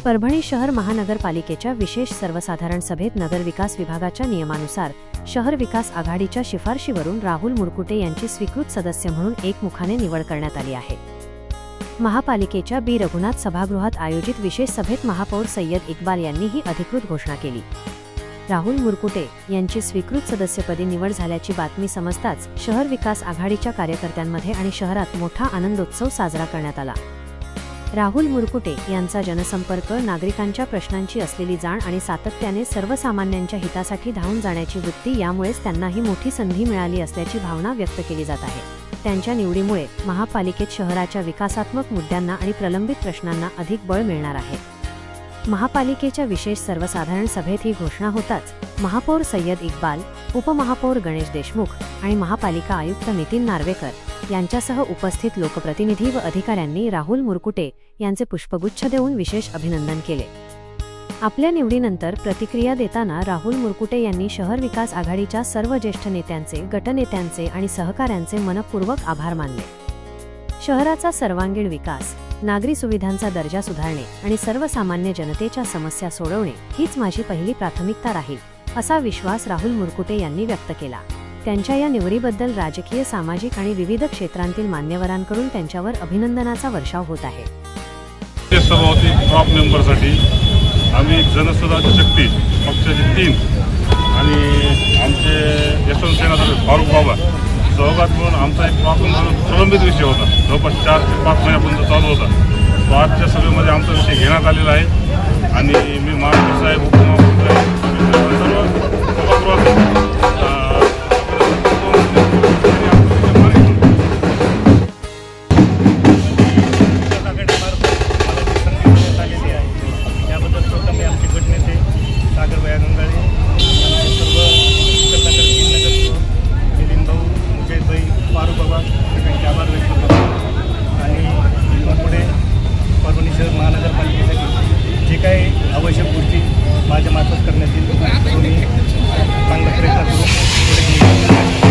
परभणी शहर महानगरपालिकेच्या विशेष सर्वसाधारण सभेत नगरविकास विभागाच्या नियमानुसार शहर विकास आघाडीच्या शिफारशीवरून राहुल मुरकुटे यांची स्वीकृत सदस्य म्हणून एकमुखाने निवड करण्यात आली आहे। महापालिकेच्या बी रघुनाथ सभागृहात आयोजित विशेष सभेत महापौर सय्यद इक्बाल यांनी ही अधिकृत घोषणा केली। राहुल मुरकुटे यांची स्वीकृत सदस्यपदी निवड झाल्याची बातमी समजताच शहर विकास आघाडीच्या कार्यकर्त्यांमध्ये आणि शहरात मोठा आनंदोत्सव साजरा करण्यात आला। राहुल मुरकुटे यांचा जनसंपर्क, नागरिकांच्या प्रश्नांची असलेली जाण आणि सातत्याने सर्वसामान्यांच्या हितासाठी धावून जाण्याची वृत्ती यामुळेच त्यांना ही मोठी संधी मिळाली असल्याची भावना व्यक्त केली जात आहे। त्यांच्या निवडीमुळे महापालिकेत शहराच्या विकासात्मक मुद्द्यांना आणि प्रलंबित प्रश्नांना अधिक बळ मिळणार आहे। महापालिकेच्या विशेष सर्वसाधारण सभेत ही घोषणा होताच महापौर सय्यद इक्बाल, उपमहापौर गणेश देशमुख आणि महापालिका आयुक्त नितीन नार्वेकर यांच्यासह उपस्थित लोकप्रतिनिधी व अधिकाऱ्यांनी राहुल मुरकुटे यांचे पुष्पगुच्छ देऊन विशेष अभिनंदन केले। आपल्या निवडीनंतर प्रतिक्रिया देताना राहुल मुरकुटे यांनी शहर विकास आघाडीच्या सर्व ज्येष्ठ नेत्यांचे, गटनेत्यांचे आणि सहकाऱ्यांचे मनपूर्वक आभार मानले। शहराचा सर्वांगीण विकास, नागरी सुविधांचा दर्जा सुधारणे आणि सर्वसामान्य जनतेच्या समस्या सोडवणे हीच माझी पहिली प्राथमिकता राहील, असा विश्वास राहुल मुरकुटे यांनी व्यक्त केला। त्यांच्या या निवडीबद्दल राजकीय, सामाजिक आणि विविध क्षेत्रांतील मान्यवरांकडून त्यांच्यावर अभिनंदनाचा वर्षाव होत आहे। सभापती टॉप मेंबरसाठी आम्ही जनसुधारक शक्ती पक्षाचे 3 आणि आमचे यशवंत सेनाधर फारुख बाबा सहभाग म्हणून आमचा एक प्रलंबित विषय होता, जवळपास 4 ते 5 महिन्यापर्यंत चालू होता। तो आजच्या सभेमध्ये आमचा विषय घेण्यात आलेला आहे आणि मी महापौर साहेब, उपमहापौर साहेब महानगरपालिकेसाठी जे काही आवश्यक गोष्टी माझ्या मार्फत करण्यात येईल, चांगला प्रयत्न करू।